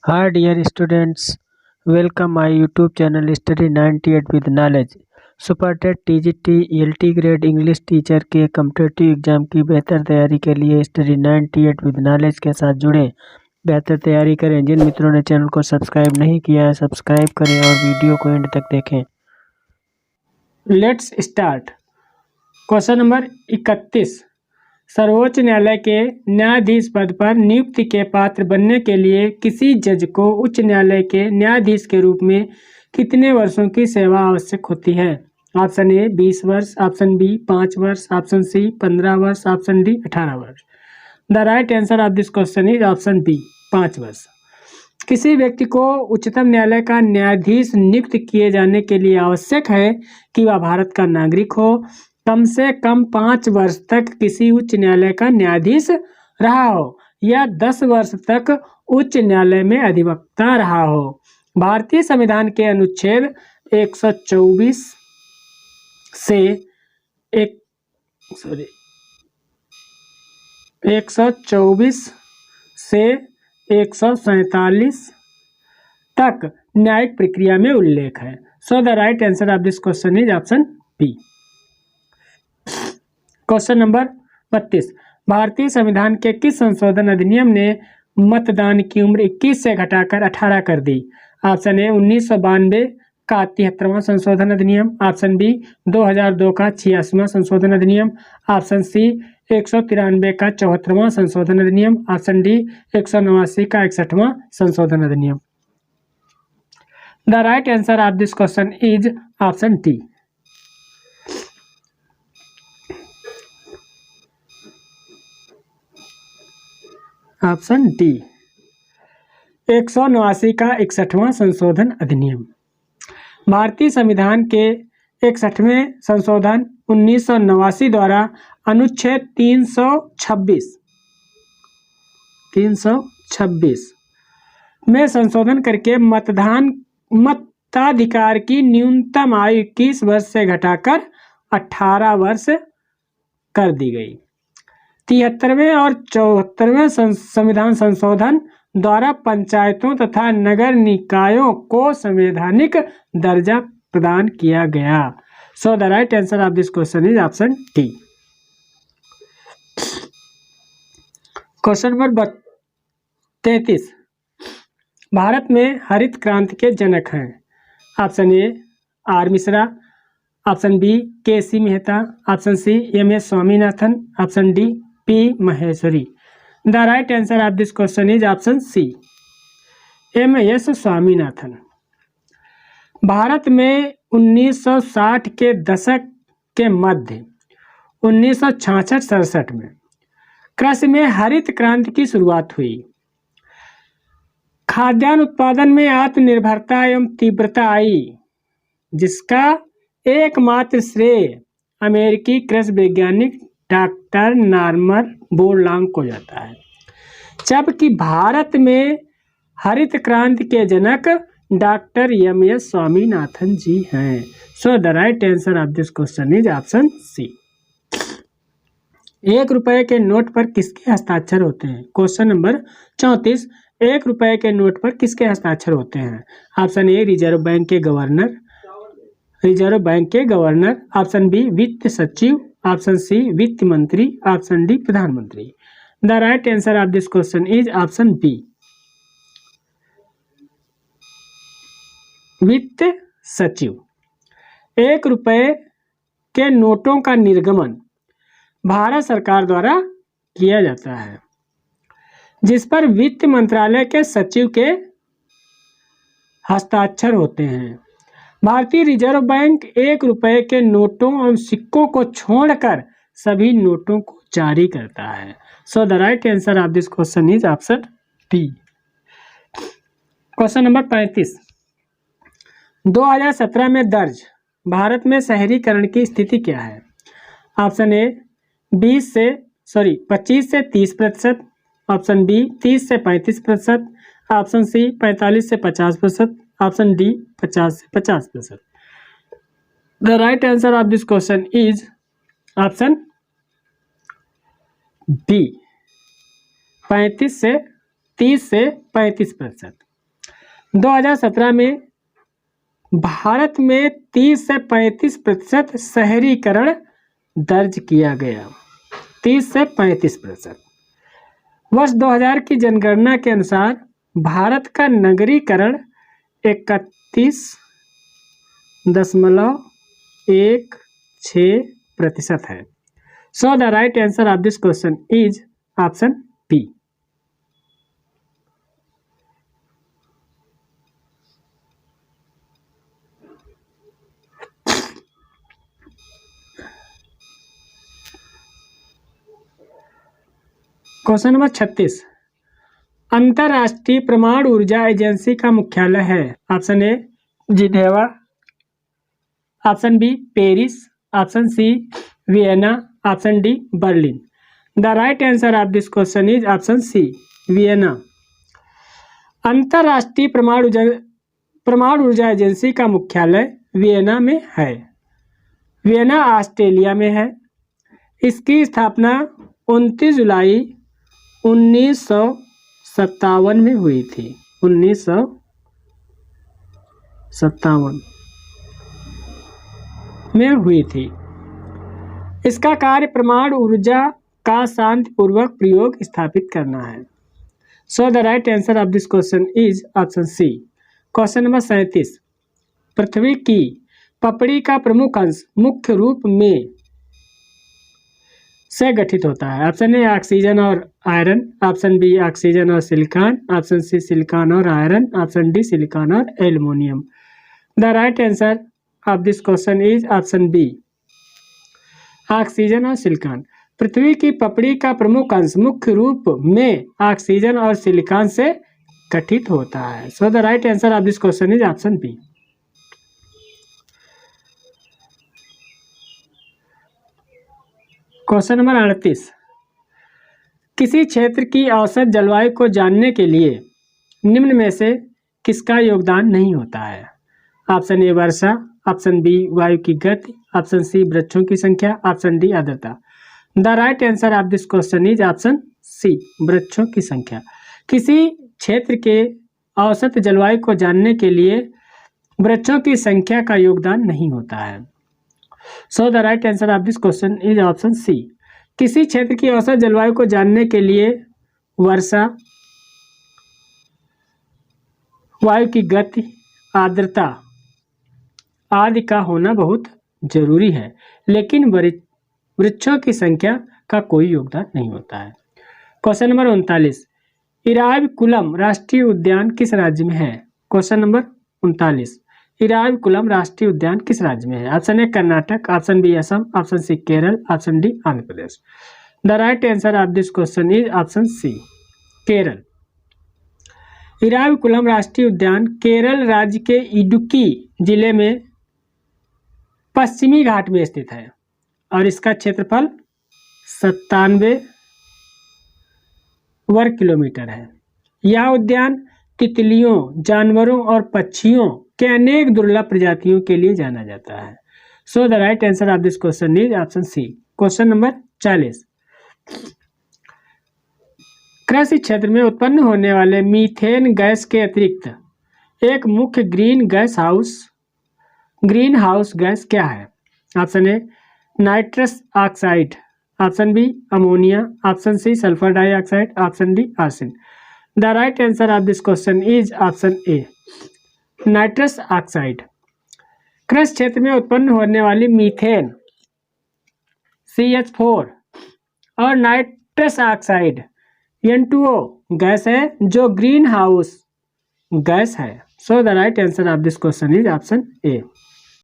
Hi dear students, welcome my YouTube channel Study 98 with Knowledge। Super TET TGT ELT grade English teacher के competitive exam की बेहतर तैयारी के लिए स्टडी 98 विद नॉलेज के साथ जुड़ें, बेहतर तैयारी करें। जिन मित्रों ने चैनल को सब्सक्राइब नहीं किया है सब्सक्राइब करें और वीडियो को एंड तक देखें। Let's start. Question number 31। सर्वोच्च न्यायालय के न्यायाधीश पद पर नियुक्ति के पात्र बनने के लिए किसी जज को उच्च न्यायालय के न्यायाधीश के रूप में कितने वर्षों की सेवा आवश्यक होती है? ऑप्शन ए 20 वर्ष, ऑप्शन बी 5 वर्ष, ऑप्शन सी 15 वर्ष, ऑप्शन डी 18 वर्ष। The right answer of this question is option B 5 वर्ष। किसी व्यक्ति को उच्चतम न्यायालय का न्यायाधीश नियुक्त किए जाने के लिए आवश्यक है कि वह भारत का नागरिक हो, कम से कम 5 वर्ष तक किसी उच्च न्यायालय का न्यायाधीश रहा हो या 10 वर्ष तक उच्च न्यायालय में अधिवक्ता रहा हो। भारतीय संविधान के अनुच्छेद 124 से 147 तक न्यायिक प्रक्रिया में उल्लेख है। So the right answer of this question is option B. Question number 32। भारतीय संविधान के किस संशोधन अधिनियम ने मतदान की उम्र 21 से घटाकर 18 कर दी? ऑप्शन ए 1992 का 73वां संशोधन अधिनियम, ऑप्शन बी 2002 का 86वां संशोधन अधिनियम, ऑप्शन सी 193 का 74वां संशोधन अधिनियम, ऑप्शन डी 189 का 61वां संशोधन अधिनियम। The right answer of this question is option D. Option D 189 का 61वां संशोधन अधिनियम। भारतीय संविधान के 61वें संशोधन 1989 द्वारा अनुच्छेद 326 में संशोधन करके मताधिकार की न्यूनतम आयु 21 वर्ष से घटाकर 18 वर्ष कर दी गई। 73वें और 74वें संविधान संशोधन द्वारा पंचायतों तथा नगर निकायों को संवैधानिक दर्जा प्रदान किया गया। So the right answer of this question is option D. Question number 33। Bharat में हरित क्रांति के जनक हैं। Option A R Mishra, option B K C Mehta, option C M S Swaminathan, option D P Maheshwari. The right answer of this question is option C M S Swaminathan. Bharat में 1960 के दशक के मध्य 1966-67 में कृषि में हरित क्रांति की शुरुआत हुई। खाद्यान्न उत्पादन में आत्मनिर्भरता एवं तीव्रता आई, जिसका एकमात्र श्रेय अमेरिकी कृषि वैज्ञानिक डॉक्टर नॉर्मन बोरलॉन्ग को जाता है, जबकि भारत में हरित क्रांति के जनक doctor M S Swaminathan ji हैं। So the right answer of this question is option C. 1 रुपए के नोट पर किसके हस्ताक्षर होते हैं? Question number 34। 1 रुपए के नोट पर किसके हस्ताक्षर होते हैं? ऑप्शन ए रिजर्व बैंक के गवर्नर, ऑप्शन बी वित्त सचिव, ऑप्शन सी वित्त मंत्री, ऑप्शन डी प्रधानमंत्री। The right answer of this question is option B वित्त सचिव। 1 रुपए के नोटों का निर्गमन भारत सरकार द्वारा किया जाता है, जिस पर वित्त मंत्रालय के सचिव के हस्ताक्षर होते हैं। भारतीय रिजर्व बैंक 1 रुपए के नोटों और सिक्कों को छोड़कर सभी नोटों को जारी करता है। So the right answer of this question is option D. Question number 35। 2017 में दर्ज भारत में शहरीकरण की स्थिति क्या है? ऑप्शन ए 25 से 30%, ऑप्शन बी 30 से 35%, ऑप्शन सी 45 से 50%, ऑप्शन डी 50 से 50%। The right answer of this question is option B 30 से 35%। 2017 में भारत में 30 से 35% शहरीकरण दर्ज किया गया। 30 से 35%। वर्ष 2000 की जनगणना के अनुसार भारत का नगरीकरण 31.16% है। So the right answer of this question is option B. Question number 36। अंतरराष्ट्रीय परमाणु ऊर्जा एजेंसी का मुख्यालय है। Option A Geneva, option B Paris, option C Vienna, option D Berlin. The right answer of this question is option C Vienna. अंतरराष्ट्रीय परमाणु ऊर्जा agency का मुख्यालय वियना में है। वियना ऑस्ट्रेलिया में है। इसकी स्थापना 29 जुलाई 1957 में हुई थी। 1957 में हुई थी। इसका कार्य परमाणु ऊर्जा का शांतिपूर्वक प्रयोग स्थापित करना है। So the right answer of this question is option C. Question number 37। पृथ्वी की पपड़ी का प्रमुख अंश मुख्य रूप में से गठित होता है। ऑप्शन ए ऑक्सीजन और आयरन, ऑप्शन बी ऑक्सीजन और सिलिकॉन, ऑप्शन सी सिलिकॉन और आयरन, ऑप्शन डी सिलिकॉन और aluminium. The right answer of this question is option B oxygen और सिलिकॉन। पृथ्वी की पपड़ी का प्रमुख अंश मुख्य रूप में ऑक्सीजन और सिलिकॉन से गठित होता है। So the right answer of this question is option B. Question number 38। किसी क्षेत्र की औसत जलवायु को जानने के लिए निम्न में से किसका योगदान नहीं होता है। ऑप्शन ए वर्षा, ऑप्शन बी वायु की गति, ऑप्शन सी वृक्षों की संख्या, ऑप्शन डी आर्द्रता। The right answer of this question is option C वृक्षों की संख्या। किसी क्षेत्र के औसत जलवायु को जानने के लिए वृक्षों की संख्या का योगदान नहीं होता है। So the right answer of this question is option C. किसी क्षेत्र की औसत जलवायु को जानने के लिए वर्षा, वायु की गति, आर्द्रता आदि का होना बहुत जरूरी है, लेकिन वृक्षों की संख्या का कोई योगदान नहीं होता है। Question number 39। इराविकुलम राष्ट्रीय उद्यान किस राज्य में है। Question number 39। इराविकुलम राष्ट्रीय उद्यान किस राज्य में है। Option A Karnataka, option B Assam, option C Kerala, option D Andhra Pradesh. The right answer of this question is option C Kerala. Eravikulam राष्ट्रीय उद्यान केरल राज्य के इडुक्की जिले में पश्चिमी घाट में स्थित है और इसका क्षेत्रफल 97 वर्ग किलोमीटर है। यह उद्यान तितलियों, जानवरों और पक्षियों के अनेक दुर्लभ प्रजातियों के लिए जाना जाता है। So the right answer of this question is option C. Question number 40। कृषि क्षेत्र में उत्पन्न होने वाले मीथेन गैस के अतिरिक्त एक मुख्य ग्रीन हाउस गैस क्या है। Option A nitrous oxide, option B ammonia, option C sulphur dioxide, option D arsine. The right answer of this question is option A nitrous oxide. कृषि क्षेत्र में उत्पन्न होने वाली मीथेन CH4 और नाइट्रस ऑक्साइड N2O गैस है जो green house gas है। So the right answer of this question is option A.